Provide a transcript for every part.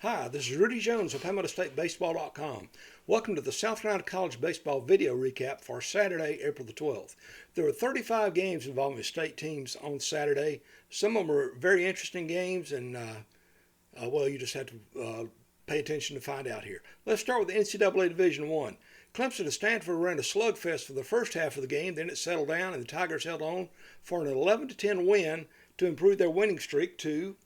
Hi, this is Rudy Jones of PalmettoStateBaseball.com. Welcome to the South Carolina College Baseball video recap for Saturday, April the 12th. There were 35 games involving state teams on Saturday. Some of them were very interesting games, and you just have to pay attention to find out here. Let's start with the NCAA Division I. Clemson and Stanford ran a slugfest for the first half of the game, then it settled down, and the Tigers held on for an 11-10 win to improve their winning streak to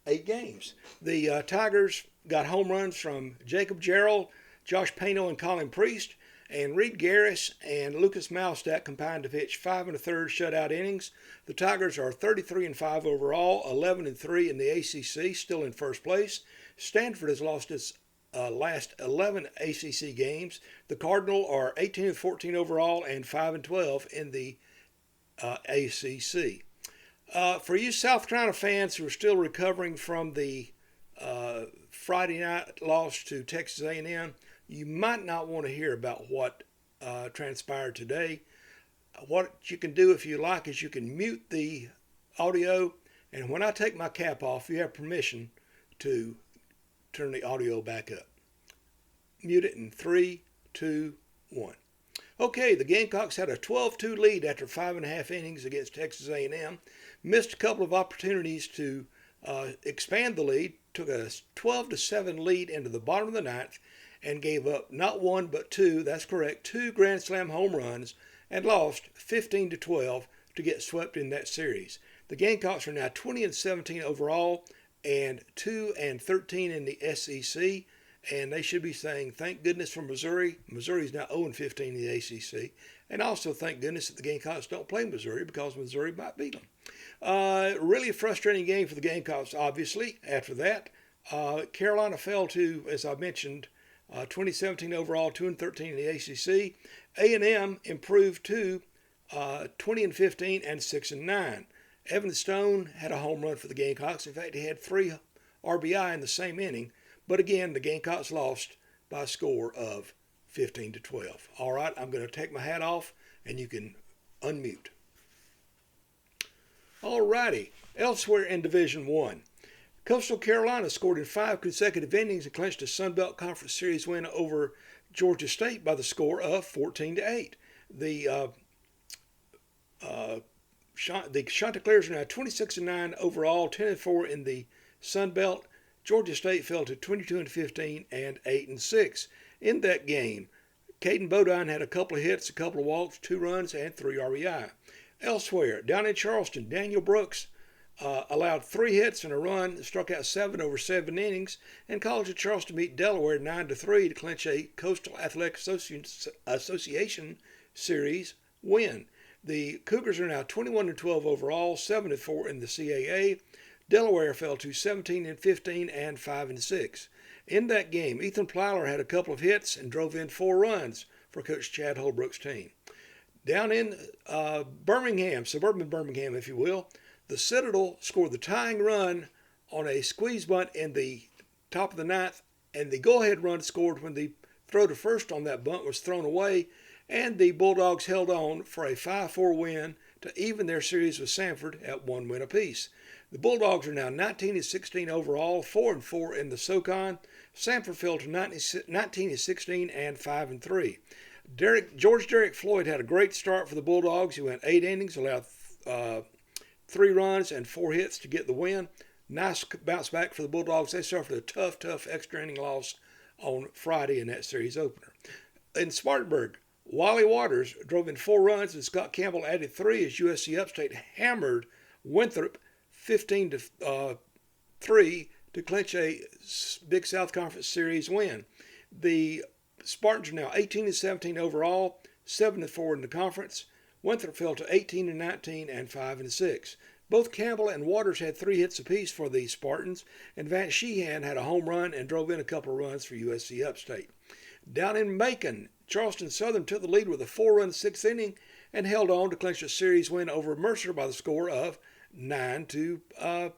8 games. The Tigers got home runs from Jacob Gerald, Josh Pano, and Colin Priest, and Reed Garris and Lucas Malstat combined to pitch 5 1/3 shutout innings. The Tigers are 33-5 overall, 11-3 in the ACC, still in first place. Stanford has lost its last 11 ACC games. The Cardinals are 18-14 overall and 5-12 in the ACC. For you South Carolina fans who are still recovering from the Friday night loss to Texas A&M, you might not want to hear about what transpired today. What you can do if you like is you can mute the audio, and when I take my cap off, you have permission to turn the audio back up. Mute it in 3, 2, 1. Okay, the Gamecocks had a 12-2 lead after 5.5 innings against Texas A&M. Missed a couple of opportunities to expand the lead. Took a 12-7 lead into the bottom of the ninth and gave up not one but two. That's correct, 2 Grand Slam home runs and lost 15-12 to get swept in that series. The Gamecocks are now 20-17 overall and 2-13 in the SEC. And they should be saying, thank goodness for Missouri. Missouri is now 0-15 in the ACC. And also thank goodness that the Gamecocks don't play Missouri because Missouri might beat them. Really a frustrating game for the Gamecocks, obviously. After that, Carolina fell to, as I mentioned, 2017 overall, 2-13 in the ACC. A&M improved to 20-15 and 6-9. Evan Stone had a home run for the Gamecocks. In fact, he had 3 RBI in the same inning. But again, the Gamecocks lost by a score of 15-12. All right, I'm going to take my hat off, and you can unmute. All righty, elsewhere in Division I, Coastal Carolina scored in 5 consecutive innings and clinched a Sun Belt Conference Series win over Georgia State by the score of 14-8. The Chanticleers are now 26-9 overall, 10-4 in the Sun Belt. Georgia State fell to 22-15 and 8-6. In that game, Caden Bodine had a couple of hits, a couple of walks, 2 runs, and 3 RBI. Elsewhere, down in Charleston, Daniel Brooks allowed 3 hits and a run, struck out 7 over 7 innings, and College of Charleston beat Delaware 9-3 to clinch a Coastal Athletic Association Series win. The Cougars are now 21-12 overall, 7-4 in the CAA. Delaware fell to 17-15 and 5-6. In that game, Ethan Plyler had a couple of hits and drove in 4 runs for Coach Chad Holbrook's team. Down in Birmingham, suburban Birmingham, if you will, the Citadel scored the tying run on a squeeze bunt in the top of the ninth, and the go-ahead run scored when the throw to first on that bunt was thrown away, and the Bulldogs held on for a 5-4 win to even their series with Sanford at 1 win apiece. The Bulldogs are now 19-16 overall, 4-4 in the SoCon. Sanford fell to 19-16 and 5-3. George Derek Floyd had a great start for the Bulldogs. He went 8 innings, allowed 3 runs and 4 hits to get the win. Nice bounce back for the Bulldogs. They suffered a tough extra inning loss on Friday in that series opener. In Spartanburg, Wally Waters drove in 4 runs and Scott Campbell added 3 as USC Upstate hammered Winthrop 15-3 to clinch a Big South Conference Series win. The Spartans are now 18-17 overall, 7-4 in the conference. Winthrop fell to 18-19 and 5-6. Both Campbell and Waters had 3 hits apiece for the Spartans, and Vance Sheehan had a home run and drove in a couple of runs for USC Upstate. Down in Macon, Charleston Southern took the lead with a 4-run 6th inning and held on to clinch a series win over Mercer by the score of 9-6. Let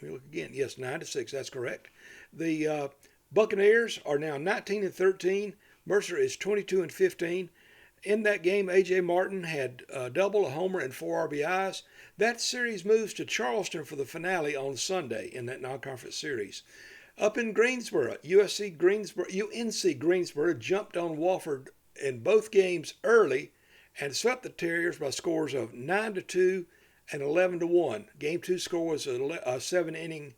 me look again. Yes, 9-6. That's correct. The Buccaneers are now 19-13. Mercer is 22-15. In that game, A.J. Martin had a double, a homer, and 4 RBIs. That series moves to Charleston for the finale on Sunday in that non-conference series. Up in Greensboro, UNC Greensboro jumped on Wofford in both games early and swept the Terriers by scores of 9-2 and 11-1. Game 2 score was a 7-inning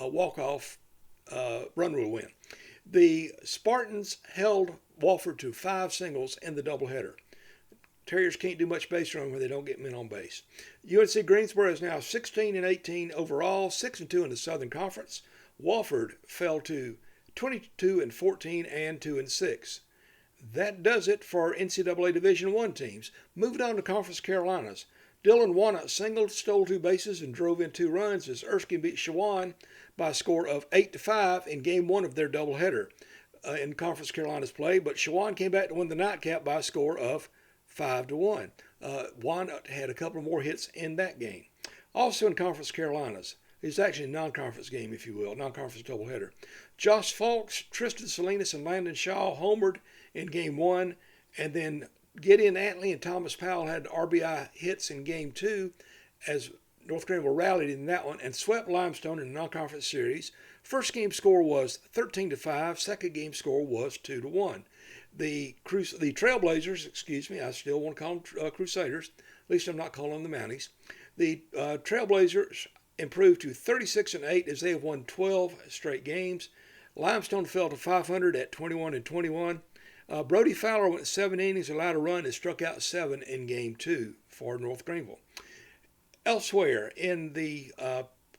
walk-off run rule win. The Spartans held Wofford to 5 singles in the doubleheader. Terriers can't do much base running when they don't get men on base. UNC Greensboro is now 16-18 overall, 6-2 in the Southern Conference. Wofford fell to 22-14 and 2-6. That does it for NCAA Division I teams. Moving on to Conference Carolinas. Dylan Wanna singled, stole 2 bases, and drove in 2 runs as Erskine beat Shawan by a score of 8-5 in Game 1 of their doubleheader in Conference Carolinas play. But Shawan came back to win the nightcap by a score of 5-1. Wanna had a couple more hits in that game. Also in Conference Carolinas, it's actually a non-conference game, if you will, non-conference doubleheader. Josh Falks, Tristan Salinas, and Landon Shaw homered in Game 1, and then Gideon Antley and Thomas Powell had RBI hits in Game 2 as North Greenville rallied in that one and swept Limestone in the non-conference series. First game score was 13-5. Second game score was 2-1. The Trailblazers, I still want to call them Crusaders. At least I'm not calling them the Mounties. The Trailblazers improved to 36-8 as they have won 12 straight games. Limestone fell to 500 at 21-21. Brody Fowler went 7 innings, allowed a run, and struck out 7 in Game 2 for North Greenville. Elsewhere in the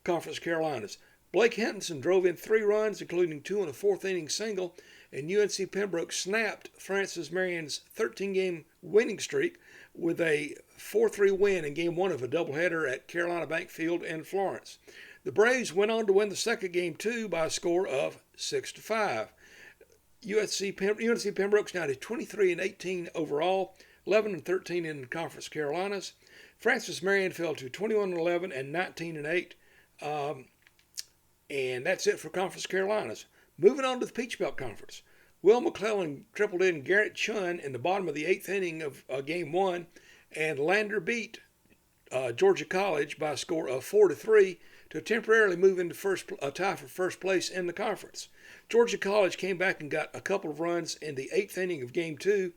Conference Carolinas, Blake Henderson drove in 3 runs, including 2 in a 4th-inning single, and UNC Pembroke snapped Francis Marion's 13-game winning streak with a 4-3 win in Game 1 of a doubleheader at Carolina Bank Field in Florence. The Braves went on to win the second Game 2 by a score of 6-5. UNC Pembroke's now at 23-18 overall, 11-13 in the Conference Carolinas. Francis Marion fell to 21-11 and 19-8. And that's it for Conference Carolinas. Moving on to the Peach Belt Conference. Will McClellan tripled in Garrett Chun in the bottom of the 8th inning of Game 1, and Lander beat Georgia College by a score of 4-3 to temporarily move into a tie for first place in the conference. Georgia College came back and got a couple of runs in the 8th inning of Game 2.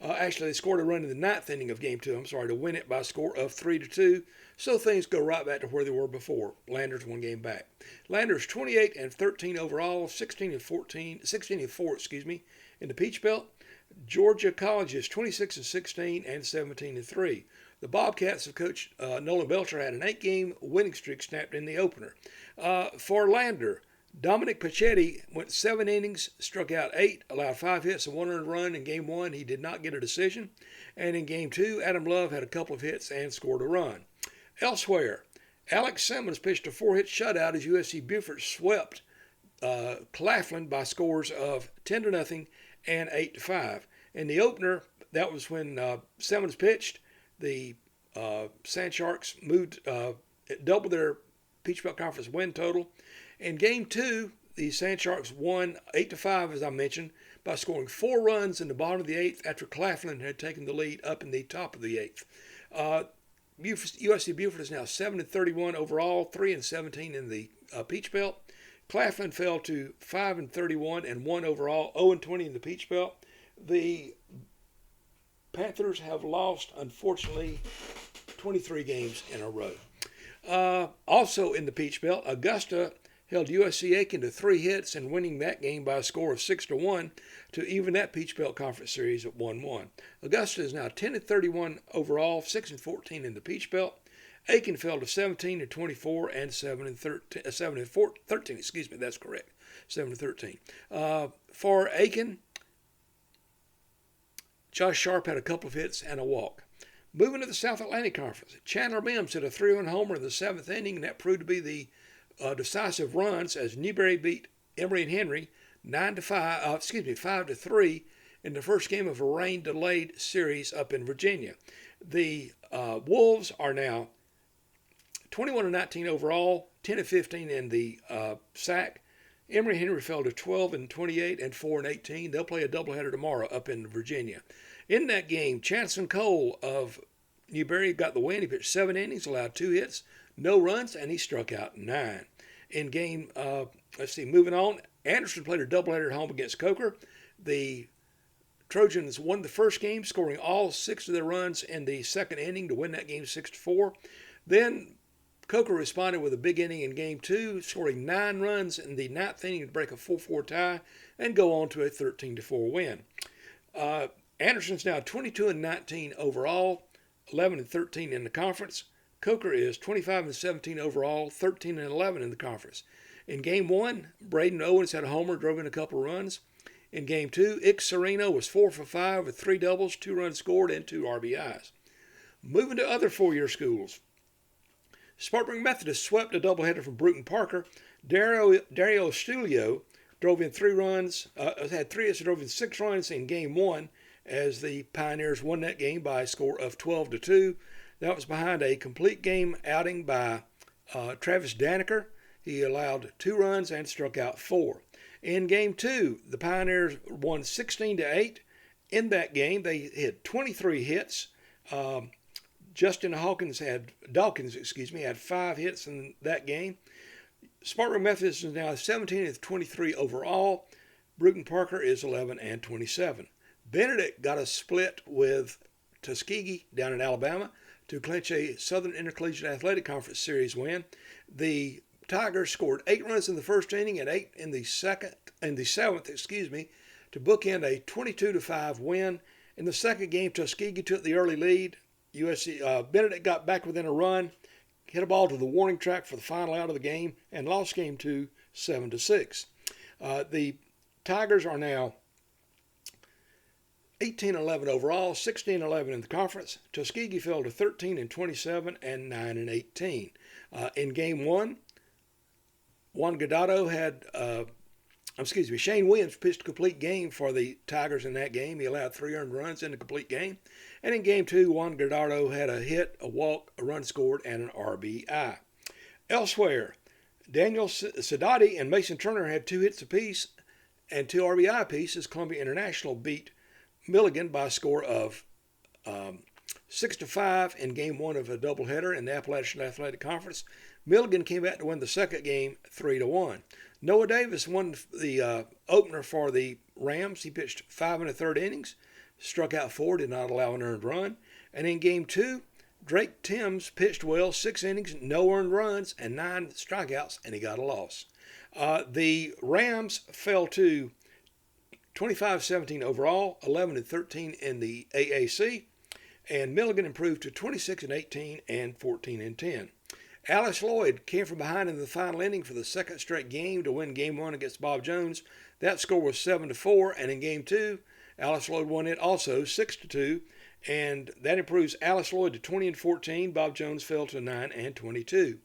Actually, they scored a run in the 9th inning of Game 2, to win it by a score of 3-2. So things go right back to where they were before. Lander's 1 game back. Lander's 28-13 overall, 16-4, in the Peach Belt. Georgia College is 26-16 and 17-3. The Bobcats of Coach Nolan Belcher had an 8-game winning streak snapped in the opener. For Lander, Dominic Pachetti went 7 innings, struck out 8, allowed 5 hits and 1 earned run. In Game 1, he did not get a decision. And in Game 2, Adam Love had a couple of hits and scored a run. Elsewhere, Alex Simmons pitched a 4-hit shutout as USC Beaufort swept Claflin by scores of 10-0 and 8-5. In the opener, that was when Simmons pitched. The Sand Sharks doubled their Peach Belt Conference win total. In Game 2, the Sand Sharks won 8-5, as I mentioned, by scoring 4 runs in the bottom of the 8th after Claflin had taken the lead up in the top of the 8th. USC Beaufort is now 7-31 overall, 3-17 in the Peach Belt. Claflin fell to 5-31 and 1 overall, 0-20 in the Peach Belt. The Panthers have lost, unfortunately, 23 games in a row. Also in the Peach Belt, Augusta held USC Aiken to 3 hits and winning that game by a score of 6-1 to even that Peach Belt Conference Series at 1-1. Augusta is now 10-31 overall, 6-14 in the Peach Belt. Aiken fell to 17-24 and 7-13. That's correct, 7-13. For Aiken, Josh Sharp had a couple of hits and a walk. Moving to the South Atlantic Conference, Chandler Mims hit a 3-run homer in the 7th inning, and that proved to be the decisive runs as Newberry beat Emory and Henry 5-3 in the first game of a rain-delayed series up in Virginia. The Wolves are now 21-19 overall, 10-15 in the SAC. Emory and Henry fell to 12-28 and 4-18. They'll play a doubleheader tomorrow up in Virginia. In that game, Chants Cole of Newberry got the win. He pitched 7 innings, allowed 2 hits, no runs, and he struck out 9. In game, moving on, Anderson played a doubleheader at home against Coker. The Trojans won the first game, scoring all 6 of their runs in the second inning to win that game 6-4. Then Coker responded with a big inning in game 2, scoring 9 runs in the 9th inning to break a 4-4 tie and go on to a 13-4 win. Anderson's now 22-19 overall, 11-13 in the conference. Coker is 25-17 overall, 13-11 in the conference. In game 1, Braden Owens had a homer, drove in a couple runs. In game 2, Ix Sereno was 4 for 5 with 3 doubles, 2 runs scored, and 2 RBIs. Moving to other four-year schools. Spartanburg Methodist swept a doubleheader from Bruton Parker. Dario Stulio drove in 3 runs, had 3 hits, drove in 6 runs in game 1 as the Pioneers won that game by a score of 12-2. That was behind a complete game outing by Travis Daniker. He allowed 2 runs and struck out 4. In game 2, the Pioneers won 16-8. In that game, they had 23 hits. Justin Dawkins had 5 hits in that game. Spartanburg Methodist is now 17-23 overall. Bruton Parker is 11-27. Benedict got a split with Tuskegee down in Alabama to clinch a Southern Intercollegiate Athletic Conference Series win. The Tigers scored 8 runs in the first inning and 8 in the seventh, to bookend a 22-5 win. In the second game, Tuskegee took the early lead. Benedict got back within a run, hit a ball to the warning track for the final out of the game, and lost game 2, 7-6. The Tigers are now 18-11 overall, 16-11 in the conference. Tuskegee fell to 13-27 and 9-18. In game 1, Shane Williams pitched a complete game for the Tigers in that game. He allowed 3 earned runs in the complete game. And in game 2, Juan Goddard had a hit, a walk, a run scored, and an RBI. Elsewhere, Daniel Sadati and Mason Turner had 2 hits apiece and 2 RBI apiece as Columbia International beat Milligan by a score of 6-5 in game 1 of a doubleheader in the Appalachian Athletic Conference. Milligan came back to win the second game 3-1. Noah Davis won the opener for the Rams. He pitched 5 1/3 innings, struck out 4, did not allow an earned run. And in game 2, Drake Timms pitched well, 6 innings, no earned runs, and 9 strikeouts, and he got a loss. The Rams fell to 25-17 overall, 11-13 in the AAC, and Milligan improved to 26-18 and 14-10. Alice Lloyd came from behind in the final inning for the second straight game to win game 1 against Bob Jones. That score was 7-4, and in game 2, Alice Lloyd won it also 6-2, and that improves Alice Lloyd to 20-14. Bob Jones fell to 9-22.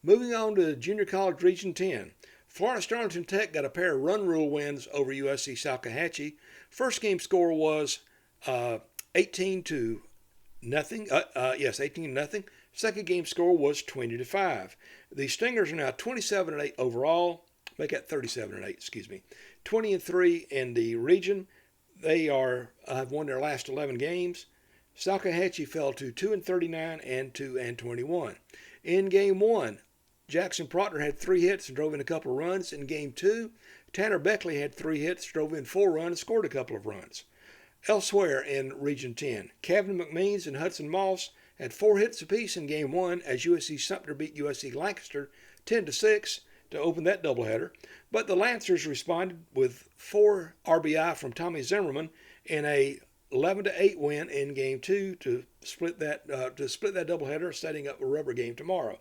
Moving on to Junior College Region 10. Florida Starlington Tech got a pair of run rule wins over USC Salkehatchie. First game score was 18-0. 18-0. Second game score was 20-5. The Stingers are now 27-8 overall. Make that 37-8. 20-3 in the region. They have won their last 11 games. Salkehatchie fell to 2-39 and 2-21. In game 1, Jackson Proctor had 3 hits and drove in a couple of runs. In game 2, Tanner Beckley had 3 hits, drove in 4 runs, and scored a couple of runs. Elsewhere in Region 10, Kevin McMeans and Hudson Moss had 4 hits apiece in game 1 as USC Sumter beat USC Lancaster 10-6 to open that doubleheader. But the Lancers responded with 4 RBI from Tommy Zimmerman in a 11-8 win in game 2 to split that doubleheader, setting up a rubber game tomorrow.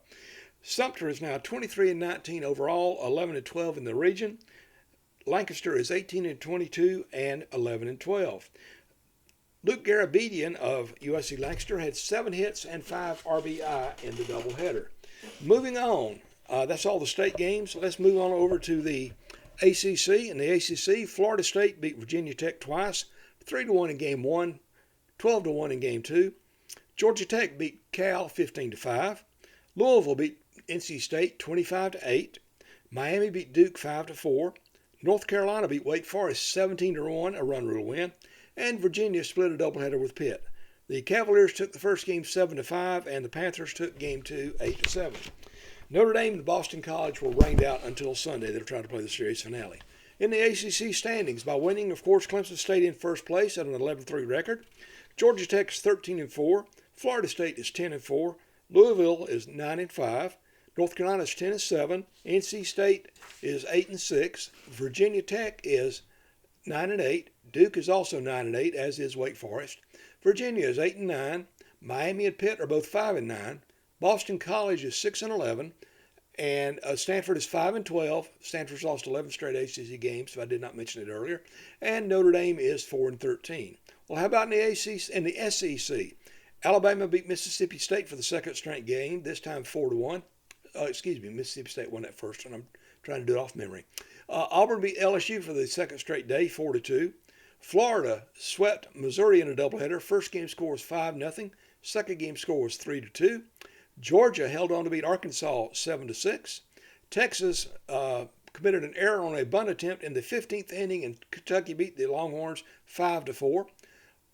Sumter is now 23-19 overall, 11-12 in the region. Lancaster is 18-22 and 11-12. Luke Garabedian of USC Lancaster had 7 hits and 5 RBI in the doubleheader. Moving on, that's all the state games. Let's move on over to the ACC. In the ACC, Florida State beat Virginia Tech twice, 3-1 in game 1, 12-1 in game 2. Georgia Tech beat Cal 15-5. Louisville beat NC State 25-8. Miami beat Duke 5-4. North Carolina beat Wake Forest 17-1, a run rule win. and Virginia split a doubleheader with Pitt. The Cavaliers took the first game 7-5, and the Panthers took game 2 8-7. Notre Dame and Boston College were rained out until Sunday. They're trying to play the series finale. In the ACC standings, by winning, of course, Clemson stayed in first place at an 11-3 record. Georgia Tech is 13-4. Florida State is 10-4. Louisville is 9-5. North Carolina is 10-7. NC State is 8-6. Virginia Tech is 9-8. Duke is also 9-8, as is Wake Forest. Virginia is 8-9. Miami and Pitt are both 5-9. Boston College is 6-11. And Stanford is 5-12. Stanford's lost 11 straight ACC games, if I did not mention it earlier. And Notre Dame is 4-13. Well, how about in the SEC? Alabama beat Mississippi State for the second straight game, this time 4-1. Mississippi State won that first one. I'm trying to do it off memory. Auburn beat LSU for the second straight day, 4-2. Florida swept Missouri in a doubleheader. First game score was 5-0. Second game score was 3-2. Georgia held on to beat Arkansas 7-6. Texas committed an error on a bunt attempt in the 15th inning, and Kentucky beat the Longhorns 5-4.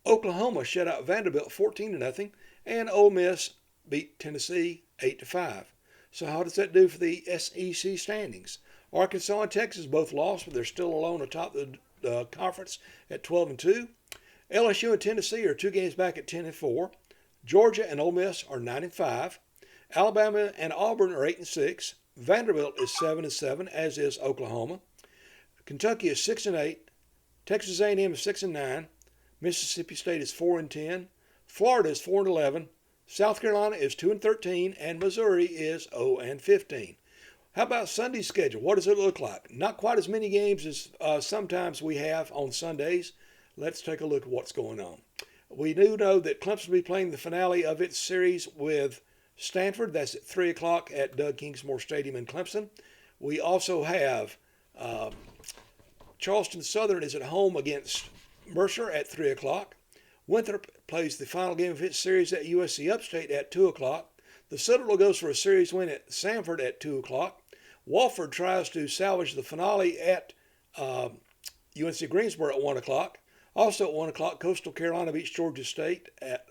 Oklahoma shut out Vanderbilt 14-0, and Ole Miss beat Tennessee 8-5. So how does that do for the SEC standings? Arkansas and Texas both lost, but they're still alone atop the conference at 12-2. LSU and Tennessee are 2 games back at 10-4. Georgia and Ole Miss are 9-5. Alabama and Auburn are 8-6. Vanderbilt is 7-7, as is Oklahoma. Kentucky is 6-8. Texas A&M is 6-9. Mississippi State is 4-10. Florida is 4-11. South Carolina is 2-13, and Missouri is 0-15. How about Sunday's schedule? What does it look like? Not quite as many games as sometimes we have on Sundays. Let's take a look at what's going on. We do know that Clemson will be playing the finale of its series with Stanford. That's at 3 o'clock at Doug Kingsmore Stadium in Clemson. We also have Charleston Southern is at home against Mercer at 3 o'clock. Winthrop plays the final game of its series at USC Upstate at 2 o'clock. The Citadel goes for a series win at Samford at 2 o'clock. Walford tries to salvage the finale at UNC Greensboro at 1 o'clock. Also at 1 o'clock, Coastal Carolina beats Georgia State at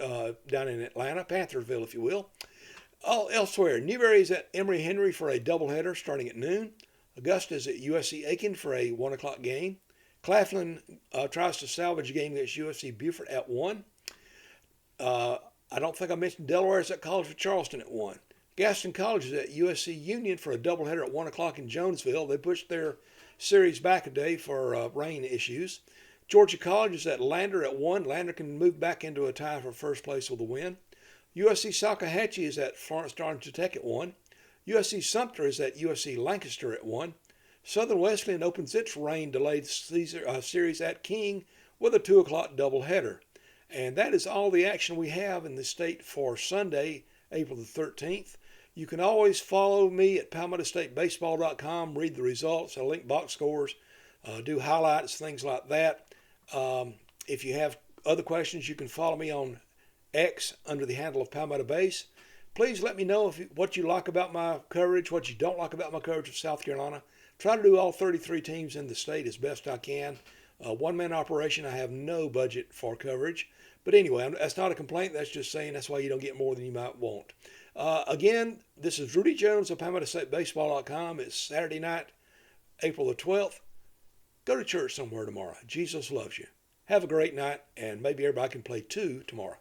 down in Atlanta, Panthersville, if you will. Elsewhere, Newberry is at Emory Henry for a doubleheader starting at noon. Augusta is at USC Aiken for a 1 o'clock game. Claflin tries to salvage a game against USC Beaufort at 1. I don't think I mentioned Delaware is at College of Charleston at 1. Gaston College is at USC Union for a doubleheader at 1 o'clock in Jonesville. They pushed their series back a day for rain issues. Georgia College is at Lander at 1. Lander can move back into a tie for first place with a win. USC Salkehatchie is at Florence Darlington Tech at 1. USC Sumter is at USC Lancaster at 1. Southern Wesleyan opens its rain-delayed series at King with a 2 o'clock doubleheader. And that is all the action we have in the state for Sunday, April the 13th. You can always follow me at PalmettoStateBaseball.com, read the results, I link box scores, do highlights, things like that. If you have other questions, you can follow me on X under the handle of Palmetto Base. Please let me know what you like about my coverage, what you don't like about my coverage of South Carolina. Try to do all 33 teams in the state as best I can. One-man operation, I have no budget for coverage. But anyway, that's not a complaint. That's just saying that's why you don't get more than you might want. Again, this is Rudy Jones of PalmettoStateBaseball.com. It's Saturday night, April the 12th. Go to church somewhere tomorrow. Jesus loves you. Have a great night, and maybe everybody can play 2 tomorrow.